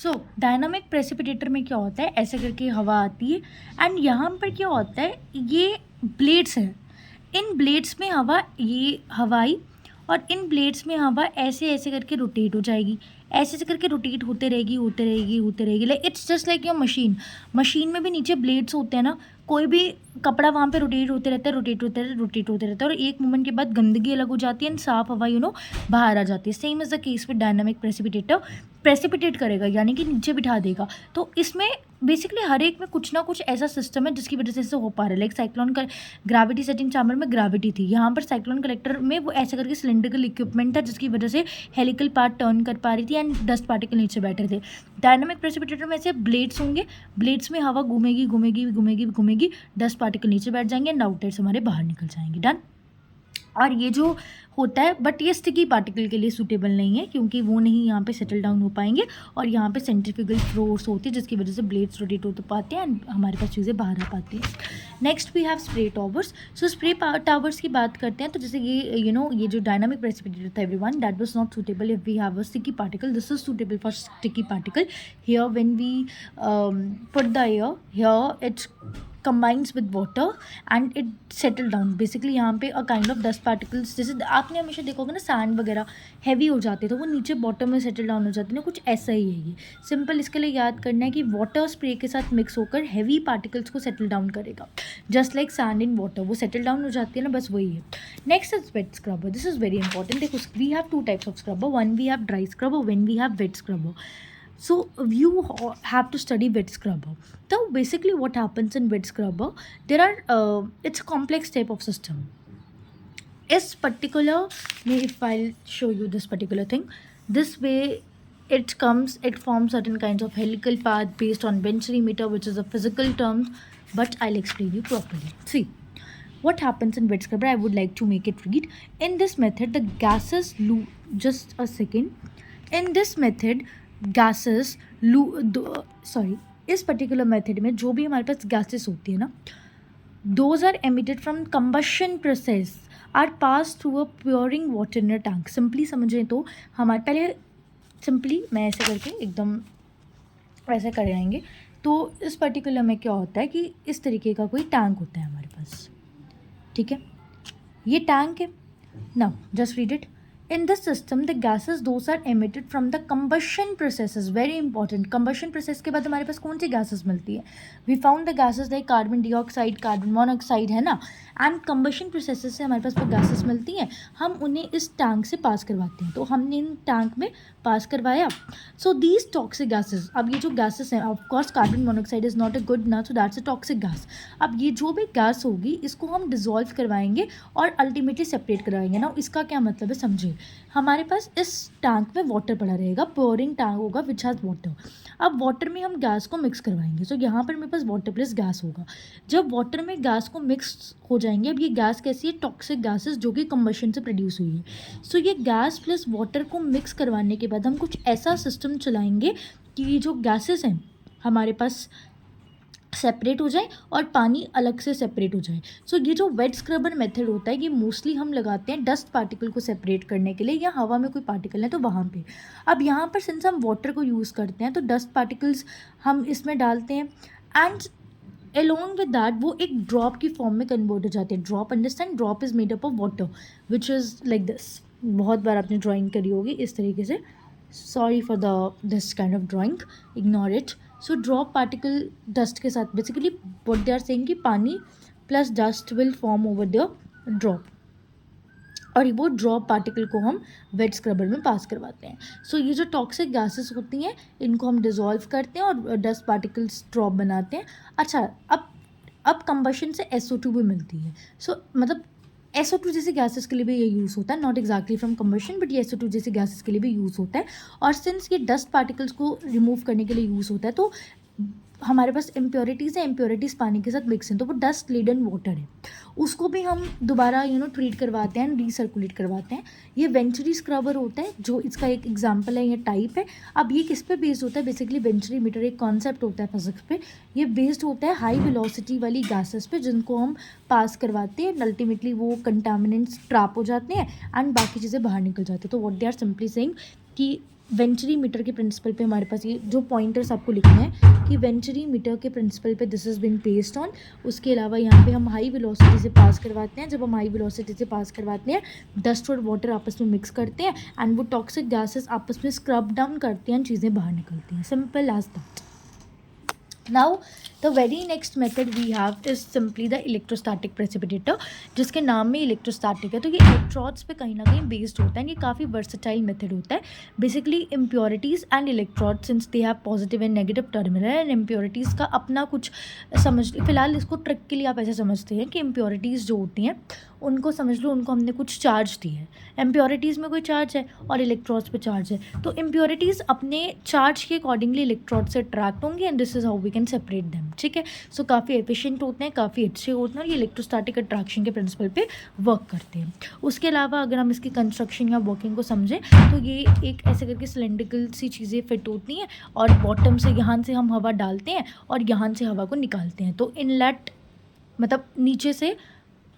सो dynamic precipitator में क्या होता है, ऐसे करके हवा आती है एंड यहाँ पर क्या होता है, ये ब्लेड्स हैं। इन ब्लेड्स में हवा, ये हवा आई और इन ब्लेड्स में हवा ऐसे ऐसे करके रोटेट हो जाएगी, ऐसे ऐसे करके रोटेट होते रहेगी होते रहेगी होते रहेगी। Like it's just like your machine. Machine में भी नीचे ब्लेड्स होते हैं ना, कोई भी कपड़ा वहाँ पे रोटेट होते रहता है, रोटेट होते रहता है, रोटेट होते रहता है, और एक मोमेंट के बाद गंदगी अलग हो जाती है एंड साफ हवा बाहर आ जाती है। Same is the case with dynamic precipitator. Precipitate करेगा यानी कि नीचे बिठा देगा। तो इसमें बेसिकली हर एक में कुछ ना कुछ ऐसा सिस्टम है जिसकी वजह से इससे हो पा रहा है। लाइक साइक्लोन का ग्रेविटी सेटिंग चैम्बर में ग्रेविटी थी, यहाँ पर साइक्लोन कलेक्टर में वो ऐसे करके सिलेंड्रिकल इक्विपमेंट था जिसकी वजह से हेलिकल पार्ट टर्न कर पा रही थी एंड डस्ट पार्टिकल नीचे बैठे थे। डायनामिक प्रेसिपिटेटर में ऐसे ब्लेड्स होंगे, ब्लेड्स में हवा घूमेगी घूमेगी घूमेगी घूमेगी, डस्ट पार्टिकल नीचे बैठ जाएंगे एंड आउटसाइड हमारे बाहर निकल जाएंगे। डन। और ये जो होता है, बट ये स्टिकी पार्टिकल के लिए सूटेबल नहीं है क्योंकि वो नहीं यहाँ पे सेटल डाउन हो पाएंगे और यहाँ पे सेंट्रीफ्यूगल फोर्स होती है जिसकी वजह से ब्लेड्स रोटेट हो पाते हैं एंड हमारे पास चीज़ें बाहर आ पाती हैं। Next we have spray towers. So spray towers की बात करते हैं तो जैसे ये ये जो डायनामिक प्रेसिपिटेटर था everyone, that was not suitable if we have a sticky particle. This is suitable for sticky particle. Here when we put the air here, it's combines with water and it settle down। Basically यहाँ पे a kind of dust particles, जैसे आपने हमेशा देखोगे ना sand वगैरह heavy हो जाते तो वो नीचे बॉटम में सेटल डाउन हो जाते ना, कुछ ऐसा ही है ये। सिंपल इसके लिए याद करना है कि वाटर स्प्रे के साथ मिक्स होकर हैवी पार्टिकल्स को सेटल डाउन करेगा, just like sand in water, वो सेटल डाउन हो जाती है ना, बस वही है। Next is wet scrubber. This is very important. देखो we have two types of scrubber, one we have dry scrubber, one we have wet scrubber. So you have to study wet scrubber. So basically what happens in wet scrubber, there are it's a complex type of system. Is particular, if I'll show you this particular thing, this way it forms certain kinds of helical path based on Venturi meter, which is a physical term, but I'll explain you properly. See what happens in wet scrubber. I would like to make it read. In this method the gases just a second. In this method gases इस particular method में जो भी हमारे पास gases होती है ना, those are emitted from combustion process are pass through a pouring water in a tank. Simply समझें तो हमारे पहले सिंपली मैं ऐसे करके एकदम ऐसे कर आएंगे तो इस पर्टिकुलर में क्या होता है कि इस तरीके का कोई टैंक होता है हमारे पास, ठीक है, ये टैंक है। Now just read it. In this system, the gases those are emitted from the combustion processes, very important। combustion process के बाद हमारे पास कौन सी gases मिलती है? We found the gases like carbon dioxide, carbon monoxide, है ना। and combustion processes से हमारे पास वो gases मिलती हैं, हम उन्हें इस टैंक से पास करवाते हैं। तो हमने इन टैंक में पास करवाया। So these toxic gases, अब ये जो gases हैं, of course carbon monoxide is not a good ना, so that's a toxic gas। अब ये जो भी गैस होगी इसको हम डिजोल्व करवाएंगे और अल्टीमेटली सेपरेट करवाएंगे ना। इसका क्या मतलब है समझिए, हमारे पास इस टैंक में वाटर पड़ा रहेगा, पोरिंग टैंक होगा विच हैज़ वाटर। अब वाटर में हम गैस को मिक्स करवाएंगे, सो यहाँ पर मेरे पास वाटर प्लस गैस होगा। जब वाटर में गैस को मिक्स हो जाएंगे, अब ये गैस कैसी है, टॉक्सिक गैसेस जो कि कंबशन से प्रोड्यूस हुई है। सो ये गैस प्लस वाटर को मिक्स करवाने के बाद हम कुछ ऐसा सिस्टम चलाएंगे कि ये जो गैसेस हैं हमारे पास सेपरेट हो जाए और पानी अलग से सेपरेट हो जाए। सो ये जो वेट स्क्रबर मेथड होता है ये मोस्टली हम लगाते हैं डस्ट पार्टिकल को सेपरेट करने के लिए, या हवा में कोई पार्टिकल है तो वहाँ पे। अब यहाँ पर सिंस हम वाटर को यूज़ करते हैं तो डस्ट पार्टिकल्स हम इसमें डालते हैं एंड along with that वो एक ड्रॉप की फॉर्म में कन्वर्ट हो जाते हैं। Drop, understand, drop is made up of water which is like this. बहुत बार आपने ड्राइंग करी होगी इस तरीके से, sorry for this kind of drawing, ignore it. So drop particle dust के साथ, basically what they are saying कि पानी plus dust will form over the drop, और वो ड्रॉप पार्टिकल को हम वेट स्क्रबर में पास करवाते हैं। सो ये जो टॉक्सिक गैसेस होती हैं इनको हम डिज़ोल्व करते हैं और डस्ट पार्टिकल्स ड्रॉप बनाते हैं। अच्छा, अब कंबशन से SO2 भी मिलती है। सो मतलब SO2 जैसे गैसेस के लिए भी ये यूज़ होता है, not exactly from combustion, but ये SO2 जैसे गैसेस के लिए भी यूज़ होता है। और सिंस ये डस्ट पार्टिकल्स को रिमूव करने के लिए यूज़ होता है तो हमारे पास इम्प्योरिटीज़ है, इम्प्योरिटीज़ पानी के साथ मिक्स हैं, तो वो डस्ट लेडन वाटर है, उसको भी हम दोबारा ट्रीट करवाते हैं, रीसर्कुलेट करवाते हैं। ये वेंचुरी स्क्रबर होता है जो इसका एक एग्जांपल है, ये टाइप है। अब ये किस पे बेस्ड होता है, बेसिकली वेंचुरी मीटर एक कॉन्सेप्ट होता है फिजिक्स पे, ये बेस्ड होता है हाई वेलोसिटी वाली गैसेस पे जिनको हम पास करवाते हैं, अल्टीमेटली वो कंटामिनेंट्स ट्रैप हो जाते हैं एंड बाकी चीज़ें बाहर निकल जाती हैं। तो what they are simply saying कि वेंचुरी मीटर के प्रिंसिपल पे हमारे पास ये जो पॉइंटर्स आपको लिखने हैं कि वेंचुरी मीटर के प्रिंसिपल पे this is been based on. उसके अलावा यहाँ पे हम हाई वेलोसिटी से पास करवाते हैं। जब हम हाई वेलोसिटी से पास करवाते हैं, डस्ट और वाटर आपस में मिक्स करते हैं एंड वो टॉक्सिक गैसेस आपस में स्क्रब डाउन करते हैं, चीज़ें बाहर निकलती हैं। Simple as that. Now the very next method we have is simply the electrostatic precipitator, जिसके नाम में इलेक्ट्रोस्टैटिक है तो ये इलेक्ट्रॉड्स पे कहीं ना कहीं बेस्ड होता है। ये काफ़ी वर्सेटाइल मेथड होता है। Basically impurities and electrode since they have positive and negative terminal and impurities का अपना कुछ समझ, फिलहाल इसको ट्रिक के लिए आप ऐसे समझते हैं कि इम्प्योरिटीज़ जो होती हैं उनको समझ लो, उनको हमने कुछ चार्ज दी है। इम्प्योरिटीज़ में कोई चार्ज है और इलेक्ट्रॉड्स पे चार्ज है, तो इम्प्योरिटीज़ अपने चार्ज के अकॉर्डिंगली इलेक्ट्रॉड से अट्रैक्ट होंगे and this is how we can separate them. ठीक है, सो काफ़ी एफिशिएंट होते हैं, काफ़ी अच्छे होते हैं और ये इलेक्ट्रोस्टैटिक अट्रैक्शन के प्रिंसिपल पे वर्क करते हैं। उसके अलावा अगर हम इसकी कंस्ट्रक्शन या वर्किंग को समझें तो ये एक ऐसे करके सिलेंड्रिकल सी चीज़ें फिट होती हैं और बॉटम से यहाँ से हम हवा डालते हैं और यहाँ से हवा को निकालते हैं। तो इनलेट मतलब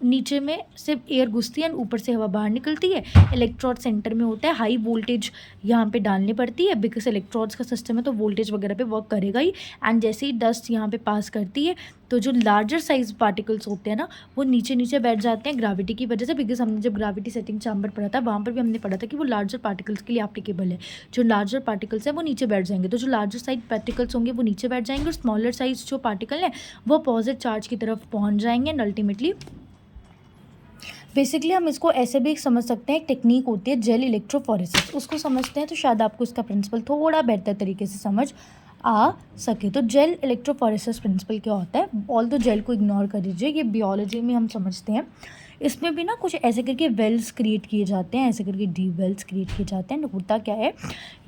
नीचे में सिर्फ एयर घुसती है, ऊपर से हवा बाहर निकलती है। इलेक्ट्रोड सेंटर में होता है, हाई वोल्टेज यहाँ पे डालनी पड़ती है बिकॉज इलेक्ट्रॉड्स का सिस्टम है तो वोल्टेज वगैरह पे वर्क करेगा ही। एंड जैसे ही डस्ट यहाँ पे पास करती है तो जो लार्जर साइज पार्टिकल्स होते हैं ना वो नीचे नीचे बैठ जाते हैं ग्रेविटी की वजह से। बिकॉज हमने जब ग्रेविटी सेटिंग चैम्बर पढ़ा था वहाँ पर भी हमने पढ़ा था कि वो लार्जर पार्टिकल्स के लिए एप्लीकेबल है। जो लार्जर पार्टिकल्स हैं वो नीचे बैठ जाएंगे, तो जो लार्जर साइज पार्टिकल्स होंगे वो नीचे बैठ जाएंगे और स्मॉलर साइज जो पार्टिकल हैं वो अपोजिट चार्ज की तरफ पहुँच जाएंगे एंड अल्टीमेटली बेसिकली हम इसको ऐसे भी समझ सकते हैं। एक टेक्निक होती है जेल इलेक्ट्रोफोरेसिस, उसको समझते हैं तो शायद आपको इसका प्रिंसिपल थोड़ा बेहतर तरीके से समझ आ सके। तो जेल इलेक्ट्रोफोरेसिस प्रिंसिपल क्या होता है, ऑल तो जेल को इग्नोर कर दीजिए, ये बियोलॉजी में हम समझते हैं। इसमें भी ना कुछ ऐसे करके वेल्स क्रिएट किए जाते हैं, ऐसे करके डी वेल्स क्रिएट किए जाते हैं। होता क्या है,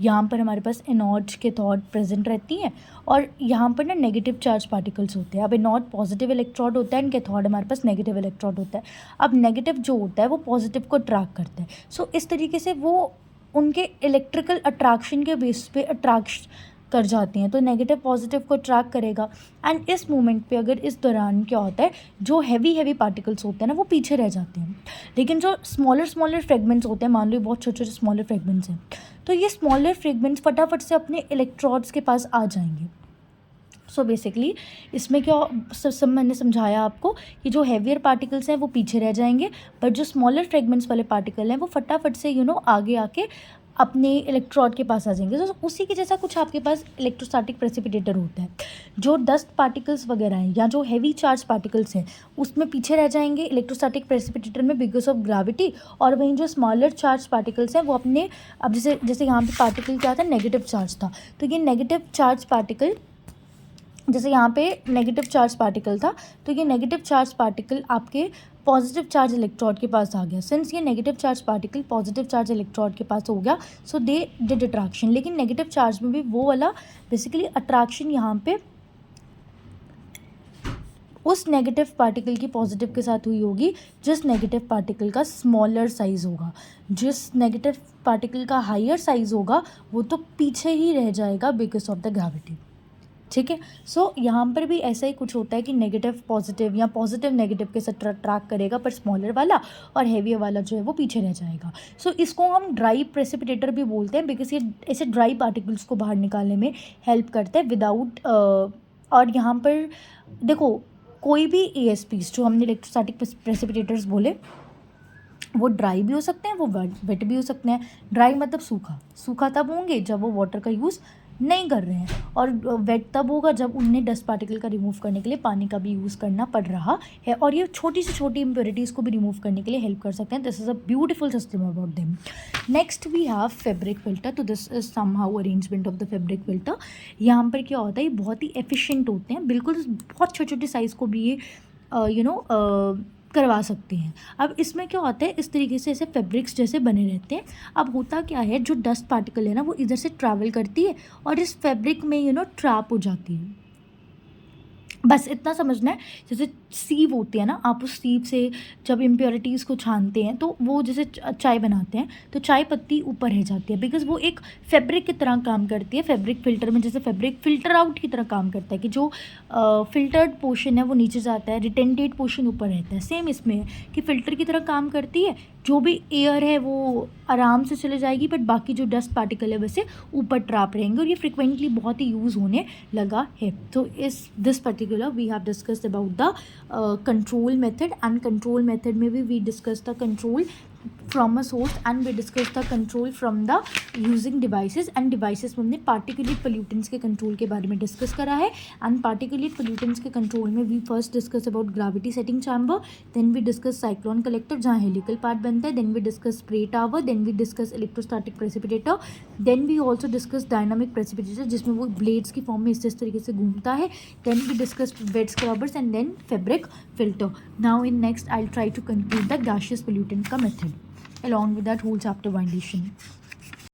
यहाँ पर हमारे पास एनोड्स के थॉट प्रेजेंट रहती हैं और यहाँ पर ना नेगेटिव चार्ज पार्टिकल्स होते हैं। अब एनोड पॉजिटिव इलेक्ट्रोड होता है, इनके थॉट हमारे पास नेगेटिव इलेक्ट्रोड होता है। अब नेगेटिव जो होता है वो पॉजिटिव को अट्रैक्ट करता है। सो इस तरीके से वो उनके इलेक्ट्रिकल अट्रैक्शन के बेस पे अट्रैक्ट कर जाती हैं, तो नेगेटिव पॉजिटिव को ट्रैक करेगा। एंड इस मोमेंट पे अगर इस दौरान क्या होता है, जो हैवी पार्टिकल्स होते हैं ना वो पीछे रह जाते हैं, लेकिन जो स्मॉलर फ्रेगमेंट्स होते हैं, मान लो बहुत छोटे छोटे स्मॉलर फ्रेगमेंट्स हैं, तो ये स्मॉलर फ्रेगमेंट्स फटाफट से अपने इलेक्ट्रॉड्स के पास आ जाएंगे। सो बेसिकली इसमें क्या सब मैंने समझाया आपको कि जो हैवियर पार्टिकल्स हैं वो पीछे रह जाएंगे, बट जो स्मॉलर फ्रेगमेंट्स वाले पार्टिकल हैं वो फटाफट से आगे आके अपने इलेक्ट्रोड के पास आ जाएंगे। तो उसी के जैसा कुछ आपके पास इलेक्ट्रोस्टैटिक प्रेसिपिटेटर होता है। जो डस्ट पार्टिकल्स वगैरह हैं या जो हैवी चार्ज पार्टिकल्स हैं उसमें पीछे रह जाएंगे इलेक्ट्रोस्टैटिक प्रेसिपिटेटर में बिकॉज ऑफ ग्रेविटी, और वहीं जो स्मॉलर चार्ज पार्टिकल्स हैं वो अपने, अब जैसे यहाँ पे पार्टिकल क्या था, नेगेटिव चार्ज था, तो ये नेगेटिव चार्ज पार्टिकल, जैसे यहाँ पे नेगेटिव चार्ज पार्टिकल था तो ये नेगेटिव चार्ज पार्टिकल आपके पॉजिटिव चार्ज इलेक्ट्रोड के पास आ गया। सिंस ये negative charge particle positive charge electrode के पास हो गया, सो दे डिड अट्रैक्शन। लेकिन नेगेटिव चार्ज में भी वो वाला बेसिकली अट्रैक्शन यहाँ पे उस नेगेटिव पार्टिकल की पॉजिटिव के साथ हुई होगी जिस नेगेटिव पार्टिकल का स्मॉलर साइज़ होगा। जिस नेगेटिव पार्टिकल का हायर साइज़ होगा वो तो पीछे ही रह जाएगा बिकॉज ऑफ द ग्रेविटी। ठीक है, सो यहाँ पर भी ऐसा ही कुछ होता है कि नेगेटिव पॉजिटिव या पॉजिटिव नेगेटिव के साथ ट्रैक करेगा, पर स्मॉलर वाला और हैवी वाला जो है वो पीछे रह जाएगा। सो इसको हम ड्राई प्रेसिपिटेटर भी बोलते हैं बिकॉज ये ऐसे ड्राई पार्टिकल्स को बाहर निकालने में हेल्प करता है विदाउट और यहाँ पर देखो कोई भी ESPs जो हमने इलेक्ट्रोस्टैटिक प्रेसिपिटेटर्स बोले वो ड्राई भी हो सकते हैं, वो वेट भी हो सकते हैं। ड्राई मतलब सूखा तब होंगे जब वो वाटर का यूज़ नहीं कर रहे हैं, और वेट तब होगा जब उन्हें डस्ट पार्टिकल का रिमूव करने के लिए पानी का भी यूज़ करना पड़ रहा है, और ये छोटी से छोटी इम्प्योरिटीज़ को भी रिमूव करने के लिए हेल्प कर सकते हैं। This is a beautiful system about them. Next we have fabric filter. तो this is somehow arrangement of the fabric filter. यहाँ पर क्या होता है, ये बहुत ही एफिशिएंट होते हैं, बिल्कुल बहुत छोटे छोटे साइज़ को भी ये करवा सकते हैं। अब इसमें क्या होता है, इस तरीके से ऐसे फैब्रिक्स जैसे बने रहते हैं। अब होता क्या है, जो डस्ट पार्टिकल है ना वो इधर से ट्रैवल करती है और इस फैब्रिक में ट्रैप हो जाती है। बस इतना समझना है, जैसे सीव होती है ना, आप उस सीव से जब इम्प्योरिटीज़ को छानते हैं तो वो जैसे चाय बनाते हैं तो चाय पत्ती ऊपर रह जाती है बिकॉज वो एक फैब्रिक की तरह काम करती है। फैब्रिक फिल्टर में जैसे फैब्रिक फिल्टर आउट की तरह काम करता है कि जो फिल्टर्ड पोर्शन है वो नीचे जाता है, रिटेंटेड पोर्शन ऊपर रहता है। सेम इसमें है कि फ़िल्टर की तरह काम करती है, जो भी एयर है वो आराम से चले जाएगी, बट बाकी जो डस्ट पार्टिकल है वैसे ऊपर ट्रैप रहेंगे, और ये फ्रिक्वेंटली बहुत ही यूज़ होने लगा है। तो इस this particular we have discussed about the control method, and control method में भी we discuss the control from a source, and we discuss the control from the using devices. And devices में हमने particulate pollutants के control के बारे में discuss करा है। एंड पार्टिकुलेट पोल्यूटेंट्स के कंट्रोल में we first discuss about gravity setting chamber, then we discuss cyclone collector जहाँ हेलिकल पार्ट बनता है, then we discuss spray tower, then we discuss electrostatic precipitator, then we also discuss dynamic precipitator जिसमें वो blades की form में इस तरीके से घूमता है, then we discuss wet scrubbers, and then fabric filter. Now in next I'll try to conclude the gaseous pollutant का method along with that whole chapter 1 edition.